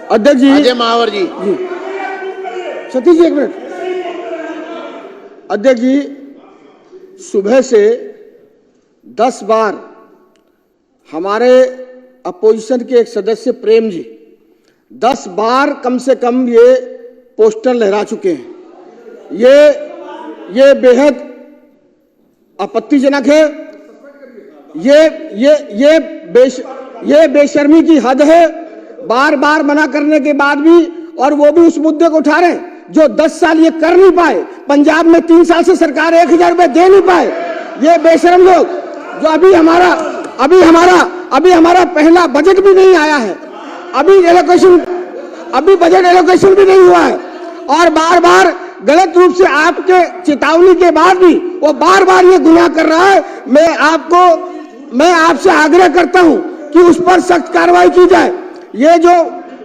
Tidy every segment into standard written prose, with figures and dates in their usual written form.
अध्यक्ष जी, अजय महावर जी, सतीश जी एक मिनट। अध्यक्ष जी, सुबह से 10 बार हमारे अपोजिशन के एक सदस्य प्रेम जी 10 बार कम से कम ये पोस्टर लहरा चुके हैं। ये बेहद आपत्तिजनक है। ये बेशर्मी की हद है। बार बार मना करने के बाद भी, और वो भी उस मुद्दे को उठा रहे हैं जो 10 साल ये कर नहीं पाए। पंजाब में 3 साल से सरकार 1000 रुपए दे नहीं पाए। ये बेशरम लोग जो अभी हमारा पहला बजट भी नहीं आया है, अभी बजट एलोकेशन भी नहीं हुआ है, और बार बार गलत रूप से आपके चेतावनी के बाद भी वो बार बार ये गुनाह कर रहा है। मैं आपसे आग्रह करता हूं कि उस पर सख्त कार्रवाई की जाए। ये जो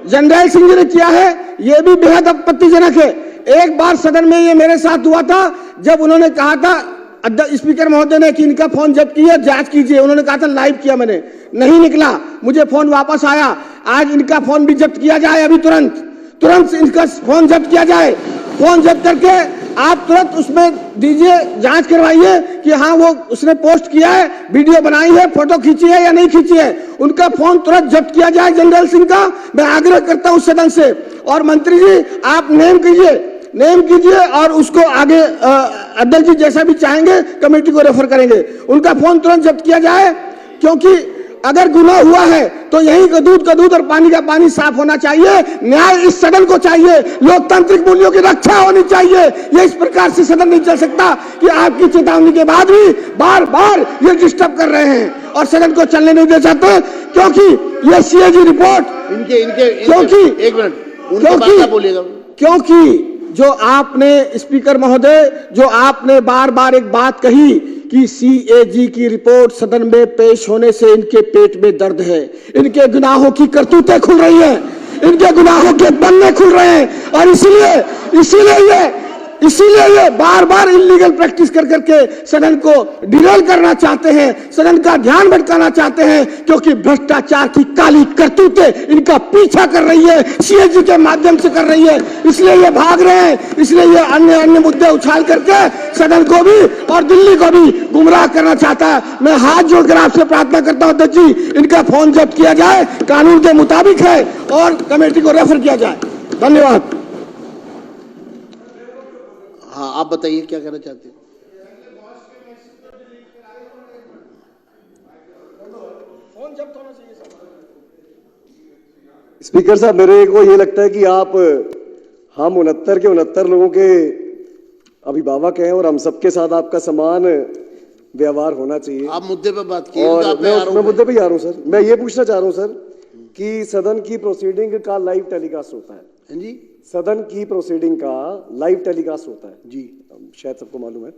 जनरल सिंह जी ने किया है ये भी बेहद आपत्तिजनक है। एक बार सदन में ये मेरे साथ हुआ था जब उन्होंने कहा था स्पीकर महोदय ने कि इनका फोन जब्त किया, जांच कीजिए। उन्होंने कहा था लाइव किया, मैंने नहीं निकला, मुझे फोन वापस आया। आज इनका फोन भी जब्त किया जाए, अभी तुरंत इनका फोन जब्त किया जाए। फोन जब्त करके आप तुरंत उसमें दीजिए, जांच करवाइए कि हाँ वो उसने पोस्ट किया है, वीडियो बनाई है, फोटो खींची है या नहीं खींची है। उनका फोन तुरंत जब्त किया जाए जनरल सिंह का। मैं आग्रह करता हूं सदन से। और मंत्री जी आप नेम कीजिए और उसको आगे अध्यक्ष जी जैसा भी चाहेंगे कमेटी को रेफर करेंगे। उनका फोन तुरंत जब्त किया जाए, क्योंकि अगर गुनाह हुआ है तो यही का दूध और पानी का पानी साफ होना चाहिए। न्याय इस सदन को चाहिए, लोकतांत्रिक मूल्यों की रक्षा होनी चाहिए। ये इस प्रकार से सदन नहीं चल सकता कि आपकी चेतावनी के बाद भी बार बार ये डिस्टर्ब कर रहे हैं और सदन को चलने नहीं दे चाहते। क्योंकि ये सीएजी रिपोर्ट क्योंकि जो आपने स्पीकर महोदय, जो आपने बार बार एक बात कही कि सीएजी की रिपोर्ट सदन में पेश होने से इनके पेट में दर्द है, इनके गुनाहों की करतूतें खुल रही हैं, इनके गुनाहों के पन्ने खुल रहे हैं, और इसीलिए ये बार बार इलीगल प्रैक्टिस कर करके सदन को डिरेल करना चाहते हैं, सदन का ध्यान भटकाना चाहते हैं। क्योंकि भ्रष्टाचार की काली करतूतें इनका पीछा कर रही है, सीएजी के माध्यम से कर रही है, इसलिए ये भाग रहे हैं। इसलिए ये अन्य मुद्दे उछाल करके सदन को भी और दिल्ली को भी गुमराह करना चाहता है। मैं हाथ जोड़कर आपसे प्रार्थना करता हूं अध्यक्ष जी, इनका फोन जब्त किया जाए, कानून के मुताबिक है, और कमेटी को रेफर किया जाए। धन्यवाद। हाँ आप बताइए क्या कहना चाहते हैं। स्पीकर साहब, मेरे को ये लगता है कि आप हम 69 के 69 लोगों के अभिभावक हैं और हम सबके साथ आपका समान व्यवहार होना चाहिए। आप मुद्दे पे बात कीजिए। और मैं मुद्दे पे ही आ रहा हूं सर। मैं ये पूछना चाह रहा हूं सर कि सदन की प्रोसीडिंग का लाइव टेलीकास्ट होता है जी, सदन की प्रोसीडिंग का लाइव टेलीकास्ट होता है जी, शायद सबको मालूम है।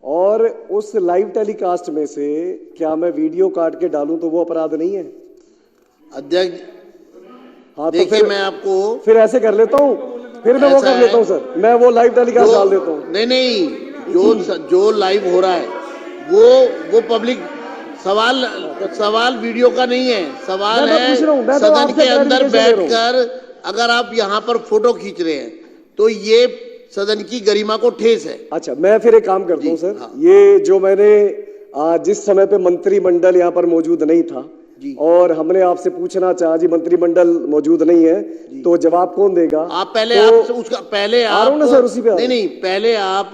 और उस लाइव टेलीकास्ट में से क्या मैं वीडियो काट के डालूं तो वो अपराध नहीं है अध्यक्ष? हाँ, देखिए तो मैं आपको फिर ऐसे कर लेता हूँ, फिर मैं वो कर लेता हूँ सर, मैं वो लाइव टेलीकास्ट डाल देता हूँ। नहीं, जो लाइव हो रहा है वो पब्लिक सवाल वीडियो का नहीं है। सवाल है सदन के अंदर बैठकर अगर आप यहाँ पर फोटो खींच रहे हैं तो ये सदन की गरिमा को ठेस है। अच्छा, मैं फिर एक काम करता हूँ सर। हाँ। ये जो मैंने जिस समय पे मंत्रिमंडल यहाँ पर मौजूद नहीं था और हमने आपसे पूछना चाहा जी मंत्रिमंडल मौजूद नहीं है तो जवाब कौन देगा? आप पहले आप सर उसी पे नहीं पहले आप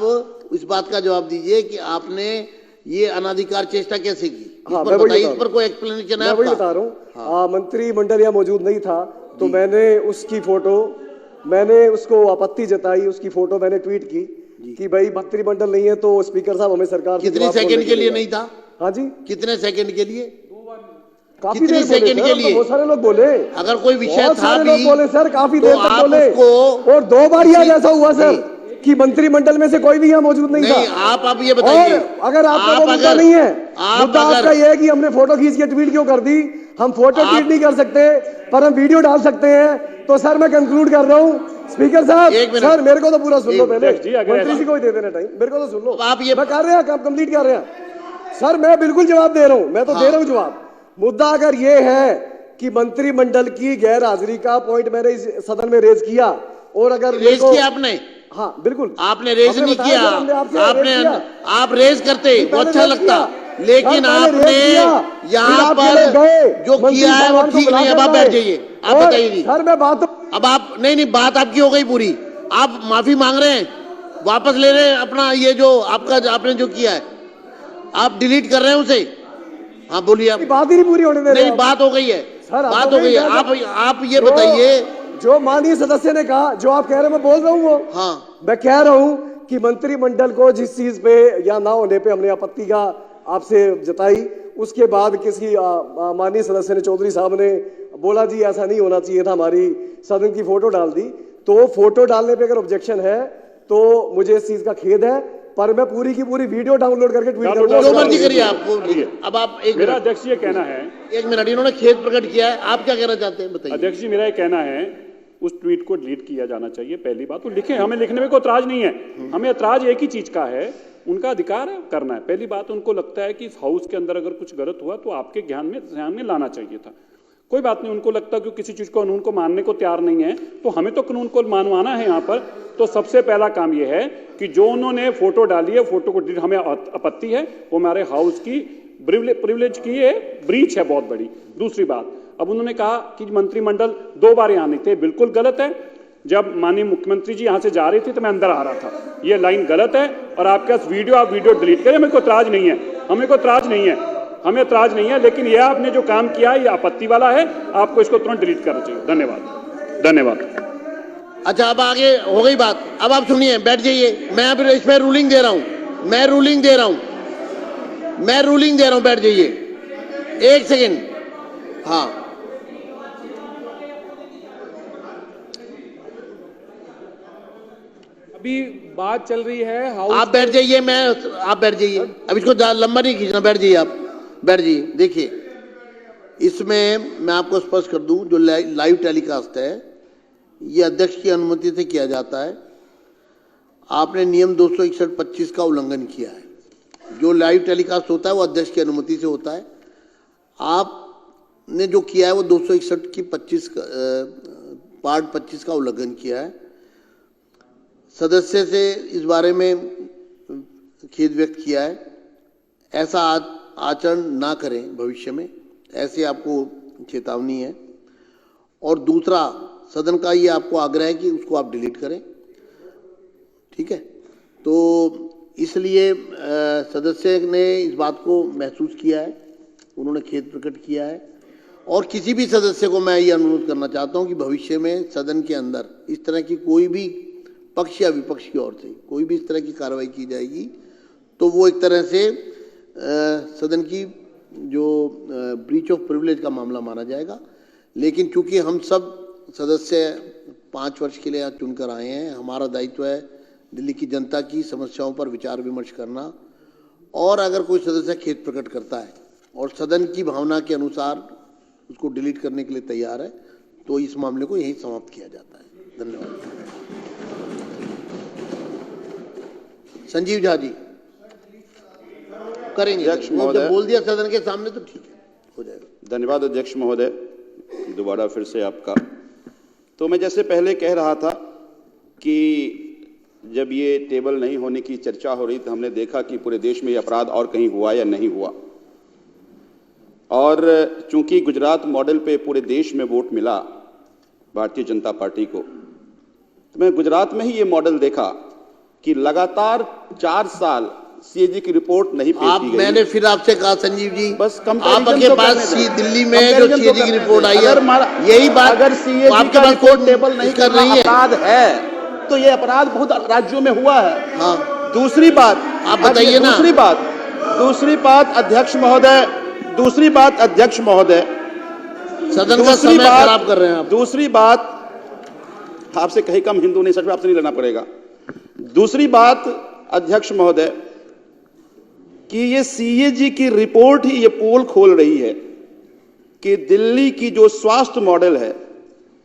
इस बात का जवाब दीजिए कि आपने ये अनाधिकार चेष्टा कैसे की। हाँ, इस पर कोई एक्सप्लेनेशन है? मैं वही बता रहा हूँ। हाँ, मंत्रिमंडल यहाँ मौजूद नहीं था तो मैंने उसकी फोटो, मैंने उसको आपत्ति जताई, उसकी फोटो मैंने ट्वीट की कि भाई मंत्रिमंडल नहीं है तो स्पीकर साहब हमें सरकार कितने सेकंड के लिए नहीं था? हाँ जी, कितने सेकंड के लिए? काफी देर सेकंड के लिए बहुत सारे लोग बोले। अगर कोई विषय था भी बोले सर, काफी देर तक बोले। और 2 बार यह ऐसा हुआ सर कि मंत्रिमंडल में से कोई भी यहाँ मौजूद नहीं था। आप ये बताइए, अगर आपका मुद्दा नहीं है, मुद्दा आपका ये है कि हमने फोटो खींच के ट्वीट क्यों कर दी। हम फोटो ट्वीट नहीं कर सकते पर हम वीडियो डाल सकते हैं। तो सर मैं कंक्लूड कर रहा हूँ स्पीकर साहब। सर मेरे को तो पूरा सुन लो पहले, मंत्री जी को ही दे देना टाइम, मेरे को तो सुन लो। आप ये मैं कर रहे हैं, काम कंप्लीट कर रहे हैं सर। मैं बिल्कुल जवाब दे रहा हूँ, मैं तो दे रहा हूँ जवाब। मुद्दा अगर ये है कि मंत्रिमंडल की गैर हाजिरी का पॉइंट मैंने इस सदन में रेज किया, और अगर रेज किया आपने? हाँ बिल्कुल, आपने रेज नहीं किया, आपने आप रेज करते वो अच्छा लगता, लेकिन आपने यहाँ पर जो किया है वो ठीक नहीं। अब आप बैठ जाइए, आप बताइए जी। सर मैं बात अब आप नहीं बात आपकी हो गई पूरी, आप माफी मांग रहे हैं, वापस ले रहे हैं अपना ये जो आपका आपने जो किया है, आप डिलीट कर रहे हैं उसे। हाँ बोलिए आप। बात ही नहीं पूरी होने दे रहे। नहीं बात हो गई है, बात हो गई है। आप ये बताइए, जो माननीय सदस्य ने कहा, जो आप कह रहे हैं मैं बोल रहा हूँ वो, हाँ मैं कह रहा हूँ कि मंत्रिमंडल को जिस चीज पे या ना होने पे हमने आपत्ति का आपसे जताई, उसके बाद किसी माननीय सदस्य ने, चौधरी साहब ने बोला जी ऐसा नहीं होना चाहिए था, हमारी सदन की फोटो डाल दी। तो फोटो डालने पे अगर ऑब्जेक्शन है तो मुझे इस चीज का खेद है, पर मैं पूरी की पूरी वीडियो डाउनलोड करके ट्वीट करूंगा। जो मर्जी करिए आप। अब आप एक मेरा अध्यक्ष ये कहना है, एक मिनट, इन्होंने खेद प्रकट किया है, आप क्या कहना चाहते हैं बताइए। अध्यक्ष जी मेरा ये कहना है उस ट्वीट को डिलीट किया जाना चाहिए। पहली बात तो लिखें, हमें लिखने में कोई एतराज नहीं है, हमें एतराज एक ही चीज का है, उनका अधिकार है करना है। पहली बात, उनको लगता है कि इस हाउस के अंदर अगर कुछ गलत हुआ तो आपके ध्यान में लाना चाहिए था। कोई बात नहीं, उनको लगता है कि किसी चीज को कानून को मानने को तैयार नहीं है, तो हमें तो कानून को मानवाना है यहाँ पर। तो सबसे पहला काम यह है कि जो उन्होंने फोटो डाली है, फोटो को हमें आपत्ति है, वो हमारे हाउस की प्रिविलेज की है, ब्रीच है बहुत बड़ी। दूसरी बात, अब उन्होंने कहा कि मंत्रिमंडल 2 बार आने थे, बिल्कुल गलत है। जब माननीय मुख्यमंत्री जी यहां से जा रही थी तो मैं अंदर आ रहा था, ये लाइन गलत है। और आपके पास वीडियो, आप वीडियो डिलीट करें, हमें कोई एतराज नहीं है, हमें कोई एतराज नहीं है, हमें एतराज नहीं है। लेकिन ये आपने जो काम किया है ये आपत्ति वाला है, आपको इसको तुरंत डिलीट करना चाहिए। धन्यवाद, धन्यवाद। अच्छा अब आगे हो गई बात, अब आप सुनिए, बैठ जाइए। मैं अब इसमें रूलिंग दे रहा हूं, मैं रूलिंग दे रहा हूं, बैठ जाइए 1 सेकेंड। हाँ अभी बात चल रही है हाउस। आप बैठ जाइए, आप बैठ जाइए, अब इसको लंबा नहीं खींचना, बैठ जाइए, आप बैठ जाइए। देखिए, इसमें मैं आपको स्पष्ट कर दूं, जो लाइव टेलीकास्ट है ये अध्यक्ष की अनुमति से किया जाता है। आपने नियम 261(25) का उल्लंघन किया है। जो लाइव टेलीकास्ट होता है वो अध्यक्ष की अनुमति से होता है। आपने जो किया है वो 261 की 25 पार्ट 25 का उल्लंघन किया है। सदस्य से इस बारे में खेद व्यक्त किया है। ऐसा आचरण ना करें भविष्य में, ऐसे आपको चेतावनी है। और दूसरा, सदन का ये आपको आग्रह है कि उसको आप डिलीट करें, ठीक है। तो इसलिए सदस्य ने इस बात को महसूस किया है, उन्होंने खेद प्रकट किया है। और किसी भी सदस्य को मैं ये अनुरोध करना चाहता हूं कि भविष्य में सदन के अंदर इस तरह की कोई भी पक्ष या विपक्ष की ओर से कोई भी इस तरह की कार्रवाई की जाएगी तो वो एक तरह से सदन की जो ब्रीच ऑफ प्रिविलेज का मामला माना जाएगा। लेकिन चूंकि हम सब सदस्य 5 वर्ष के लिए यहाँ चुनकर आए हैं, हमारा दायित्व है दिल्ली की जनता की समस्याओं पर विचार विमर्श करना। और अगर कोई सदस्य खेद प्रकट करता है और सदन की भावना के अनुसार उसको डिलीट करने के लिए तैयार है तो इस मामले को यहीं समाप्त किया जाता है। धन्यवाद। संजीव झा जी करेंगे, जब बोल दिया सदन के सामने तो ठीक है, हो जाएगा। धन्यवाद अध्यक्ष महोदय, दोबारा फिर से आपका। तो मैं जैसे पहले कह रहा था कि जब ये टेबल नहीं होने की चर्चा हो रही तो हमने देखा कि पूरे देश में ये अपराध और कहीं हुआ या नहीं हुआ। और चूंकि गुजरात मॉडल पे पूरे देश में वोट मिला भारतीय जनता पार्टी को, तो मैं गुजरात में ही ये मॉडल देखा कि लगातार 4 साल सीएजी की रिपोर्ट नहीं पेश की गई। मैंने फिर आपसे कहा संजीव जी, बस आपके पास दिल्ली में जो सीएजी की रिपोर्ट आई है, यही बात अगर सीएजी आपके पास रिपोर्ट टेबल नहीं कर रही है, अपराध है तो ये अपराध बहुत राज्यों में हुआ है। हाँ। दूसरी बात आप बताइए ना। दूसरी बात अध्यक्ष महोदय, सदन का समय खराब कर रहे हैं आप। दूसरी बात, आपसे कहीं कम हिंदू नहीं, सच में आपसे नहीं लेना पड़ेगा। दूसरी बात अध्यक्ष महोदय कि ये सीएजी की रिपोर्ट ही ये पोल खोल रही है कि दिल्ली की जो स्वास्थ्य मॉडल है,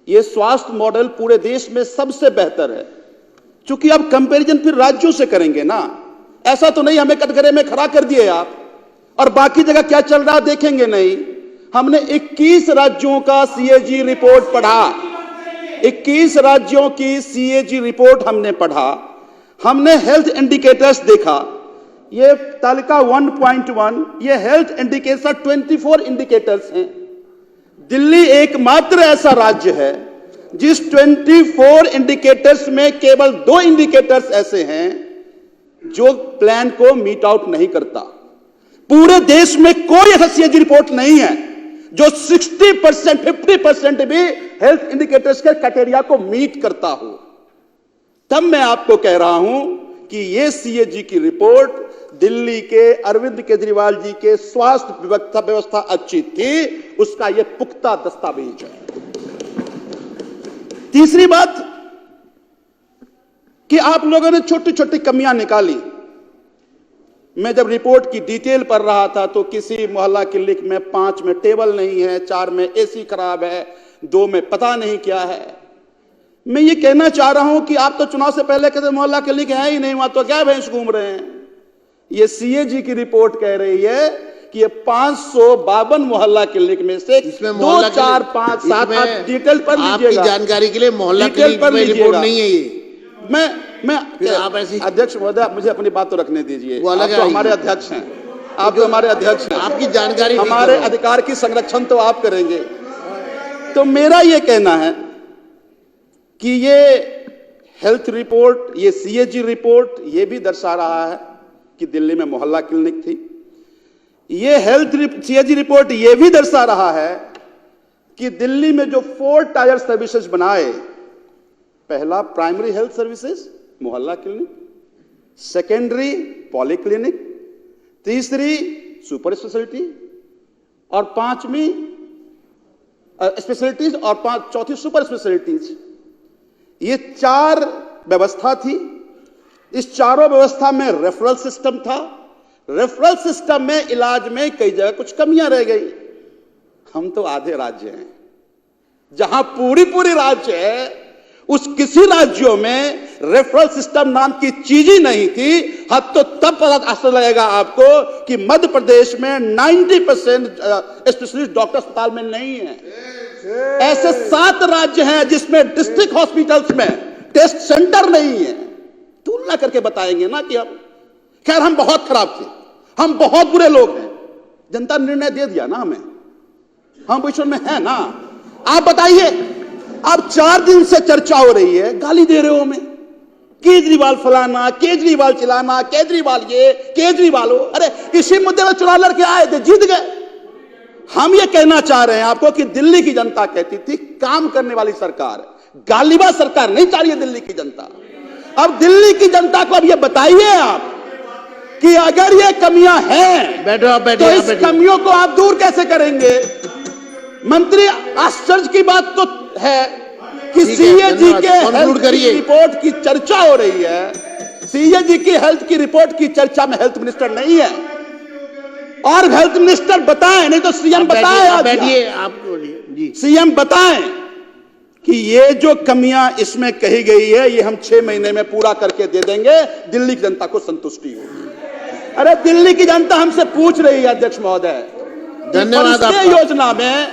ये स्वास्थ्य मॉडल पूरे देश में सबसे बेहतर है। क्योंकि अब कंपैरिजन फिर राज्यों से करेंगे ना, ऐसा तो नहीं हमें कटघरे में खड़ा कर दिए आप और बाकी जगह क्या चल रहा देखेंगे नहीं। हमने 21 राज्यों का सीएजी रिपोर्ट पढ़ा, 21 राज्यों की सीएजी रिपोर्ट हमने पढ़ा, हमने हेल्थ इंडिकेटर्स देखा। ये तालिका 1.1, ये हेल्थ इंडिकेटर 24 इंडिकेटर्स हैं। दिल्ली एकमात्र ऐसा राज्य है जिस 24 इंडिकेटर्स में केवल 2 इंडिकेटर्स ऐसे हैं जो प्लान को मीट आउट नहीं करता। पूरे देश में कोई ऐसा सीएजी रिपोर्ट नहीं है जो 60%, 50% भी हेल्थ इंडिकेटर्स के क्राइटेरिया को मीट करता हो। तब मैं आपको कह रहा हूं कि यह सीएजी की रिपोर्ट दिल्ली के अरविंद केजरीवाल जी के स्वास्थ्य व्यवस्था अच्छी थी, उसका यह पुख्ता दस्तावेज है। तीसरी बात कि आप लोगों ने छोटी छोटी कमियां निकाली। मैं जब रिपोर्ट की डिटेल पढ़ रहा था तो किसी मोहल्ला क्लिनिक में 5 में टेबल नहीं है, 4 में एसी खराब है, 2 में पता नहीं क्या है। मैं ये कहना चाह रहा हूं कि आप तो चुनाव से पहले कहते मोहल्ला क्लिनिक है ही नहीं, वहां तो क्या भैंस घूम रहे हैं। ये सीएजी की रिपोर्ट कह रही है कि ये 552 मोहल्ला क्लिनिक में से 2, 4, 5, 7 आप डिटेल पर लीजिएगा। आपकी जानकारी के लिए मोहल्ला क्लिनिक में रिपोर्ट नहीं है ये। मैं आप ऐसी अध्यक्ष महोदय, आप मुझे अपनी बात तो रखने दीजिए। वो अलग आप तो है। हमारे अध्यक्ष हैं, आप तो हमारे अध्यक्ष हैं, आपकी जानकारी हमारे अधिकार की संरक्षण तो आप करेंगे। तो मेरा ये कहना है कि ये हेल्थ रिपोर्ट, ये सीएजी रिपोर्ट ये भी दर्शा रहा है कि दिल्ली में मोहल्ला क्लिनिक थी। ये हेल्थ सीएजी रिपोर्ट ये भी दर्शा रहा है कि दिल्ली में जो 4 टायर सर्विसेज बनाए, पहला प्राइमरी हेल्थ सर्विसेज मोहल्ला क्लिनिक, सेकेंडरी पॉलीक्लिनिक, तीसरी सुपर स्पेशलिटी और 5वीं स्पेशलिटीज और 4थी सुपर स्पेशलिटीज। ये 4 व्यवस्था थी। इस चारों व्यवस्था में रेफरल सिस्टम था। रेफरल सिस्टम में इलाज में कई जगह कुछ कमियां रह गई। हम तो आधे राज्य हैं जहां पूरी राज्य है, उस किसी राज्यों में रेफरल सिस्टम नाम की चीज ही नहीं थी। हद तो तब पता चल लगेगा आपको कि मध्य प्रदेश में 90% स्पेशलिस्ट डॉक्टर अस्पताल में नहीं है। ऐसे 7 राज्य हैं जिसमें डिस्ट्रिक्ट हॉस्पिटल्स में टेस्ट सेंटर नहीं है। तुलना करके बताएंगे ना कि हम, खैर हम बहुत खराब थे, हम बहुत बुरे लोग हैं, जनता ने निर्णय दे दिया ना हमें, हम पोजीशन में है ना। आप बताइए, अब 4 दिन से चर्चा हो रही है, गाली दे रहे हो हमें, केजरीवाल फलाना, केजरीवाल चिलाना, केजरीवाल ये, केजरीवाल वो। अरे इसी मुद्दे पर चुनाव लड़के आए थे, जीत गए। हम ये कहना चाह रहे हैं आपको कि दिल्ली की जनता कहती थी काम करने वाली सरकार, गालीबाज सरकार नहीं चाह रही है दिल्ली की जनता। अब दिल्ली की जनता को अब ये बताइए आप कि अगर ये कमियां हैं, तो इस कमियों को आप दूर कैसे करेंगे। मंत्री, आश्चर्य की बात तो है कि सीएजी के हेल्थ की रिपोर्ट की चर्चा हो रही है, सीएजी की हेल्थ की रिपोर्ट की चर्चा में हेल्थ मिनिस्टर नहीं है। और हेल्थ मिनिस्टर बताएं, नहीं तो सीएम बताएं। बैठिए, आप बोलिए जी। सीएम बताएं कि ये जो कमियां इसमें कही गई है, ये हम 6 महीने में पूरा करके दे देंगे, दिल्ली की जनता को संतुष्टि होगी। अरे दिल्ली की जनता हमसे पूछ रही है अध्यक्ष महोदय, धन्यवाद। योजना में